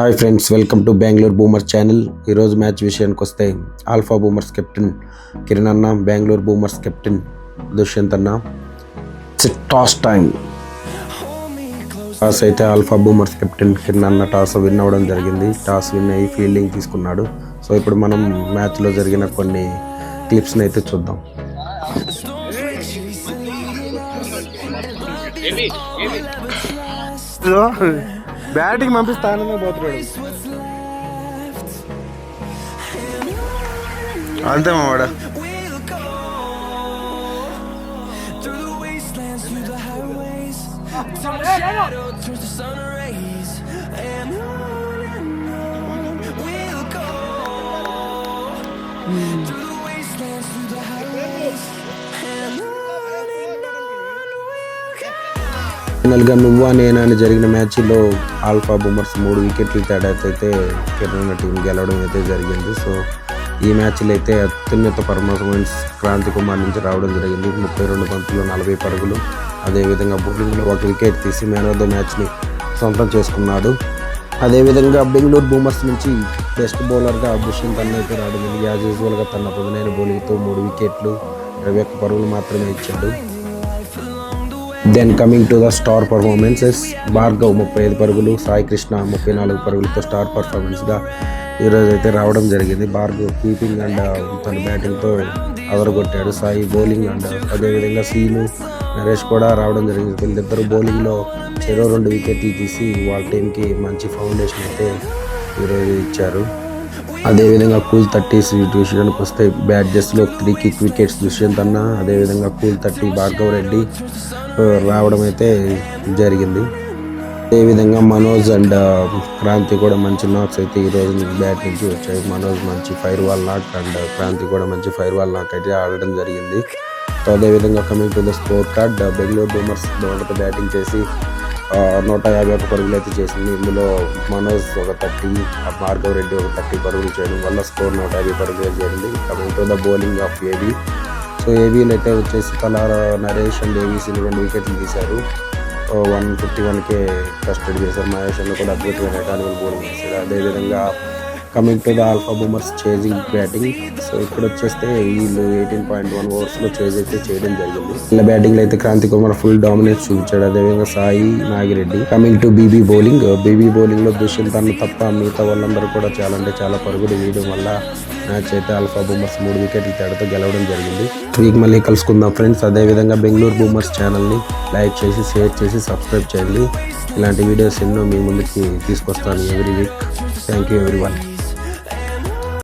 Hi friends, welcome to Bengaluru boomers channel. ఈరోజు match విషయానికి వస్తే ఆల్ఫా బూమర్స్ కెప్టెన్ కిరణ్ అన్న, బెంగళూరు బూమర్స్ కెప్టెన్ దుష్యంత్ అన్న. Toss time. టాస్ అయితే ఆల్ఫా బూమర్స్ కెప్టెన్ కిరణ్ అన్న టాస్ విన్ అవ్వడం జరిగింది. టాస్ విన్ అయ్యి ఫీల్డింగ్ తీసుకున్నాడు. సో ఇప్పుడు మనం మ్యాచ్లో జరిగిన కొన్ని క్లిప్స్ని అయితే చూద్దాం. బ్యాటింగ్ పంపిస్తాననే పోతున్నాడు అంతే మావాడ. ఫైనల్గా నువ్వా నేనా అని జరిగిన మ్యాచ్లో ఆల్ఫా బూమర్స్ 3 వికెట్ల తేడాతో అయితే కిరణ్ టీం గెలవడం అయితే జరిగింది. సో ఈ మ్యాచ్లో అయితే అత్యున్నత పర్ఫార్మెన్స్ క్రాంతి కుమార్ నుంచి రావడం జరిగింది. 32 బంతుల్లో 40 పరుగులు. అదేవిధంగా బౌలింగ్లో 1 వికెట్ తీసి మ్యాన్ ఆఫ్ ద మ్యాచ్ని సొంతం చేసుకున్నాడు. అదేవిధంగా బెంగళూరు బూమర్స్ నుంచి బెస్ట్ బౌలర్గా దుష్యంత్ అన్న అయితే రావడం జరిగింది. యాజ్ యూజువల్గా తన పదునైన బౌలింగ్తో 3 వికెట్లు 21 పరుగులు మాత్రమే ఇచ్చాడు. Then coming to the star performances, Bhargav 35 పరుగులు, సాయి కృష్ణ 34 పరుగులతో స్టార్ పర్ఫార్మెన్స్గా ఈరోజు అయితే రావడం జరిగింది. భార్గవ్ కీపింగ్ అండ్ తన బ్యాటింగ్తో అదరగొట్టాడు. సాయి బౌలింగ్ అండ్ అదేవిధంగా సీను, నరేష్ కూడా రావడం జరిగింది. వీళ్ళిద్దరు బౌలింగ్లో చెరో 2 వికెట్లు తీసి వాళ్ళ టీంకి మంచి ఫౌండేషన్ అయితే ఈరోజు ఇచ్చారు. అదేవిధంగా కూల్ 30 విషయానికి వస్తే బ్యాట్జెస్లో 3 కిక్ వికెట్స్ దుష్యంత్ అన్న, అదేవిధంగా కూల్ 30 భార్గవ్ రెడ్డి రావడం అయితే జరిగింది. అదేవిధంగా మనోజ్ అండ్ క్రాంతి కూడా మంచి నాక్స్ అయితే ఈరోజు బ్యాట్ నుంచి వచ్చాయి. మనోజ్ మంచి firewall knock and Kranti కూడా మంచి ఫైర్ వాల్ నాక్ అయితే ఆడడం జరిగింది. సో అదేవిధంగా coming to the score card, Bengaluru boomers మొదట బ్యాటింగ్ చేసి 151 పరుగులు అయితే చేసింది. ఇందులో మనోజ్ ఒక 30, భార్గవ్ రెడ్డి ఒక 30 పరుగులు చేయడం వల్ల స్కోర్ 150 పరుగులు జరిగింది. Coming to the bowling of AB. So ఏబీలో అయితే వచ్చేసి తలార నరేష్ అండ్ ఏబీసీని 2 వికెట్లు తీశారు. 151కే కస్టడీ చేశారు. మహేష్ అన్న కూడా అద్భుతమైన ఎకానమీ బౌలింగ్ చేశాడు. అదేవిధంగా coming to the alpha boomers chasing batting. So ఇక్కడ వచ్చేస్తే వీళ్ళు 18.1 ఓవర్స్లో చేజ్ అయితే చేయడం జరిగింది. ఇలా బ్యాటింగ్లో అయితే క్రాంతి కుమార్ ఫుల్ డామినేట్ చూపించాడు. అదేవిధంగా Sai, Nagireddy. Coming to BB bowling. BB బౌలింగ్లో దుష్యంత్ అన్న తప్ప మిగతా వాళ్ళందరూ కూడా చాలా పరుగులు వేయడం వల్ల మ్యాచ్ అయితే ఆల్ఫా బూమర్స్ 3 వికెట్ల తేడాతో గెలవడం జరిగింది. వీక్ మళ్ళీ కలుసుకుందాం ఫ్రెండ్స్. అదేవిధంగా బెంగళూరు బూమర్స్ ఛానల్ని లైక్ చేసి, షేర్ చేసి, సబ్స్క్రైబ్ చేయండి. ఇలాంటి వీడియోస్ ఎన్నో మీ ముందుకి తీసుకొస్తాను every week. Thank you everyone.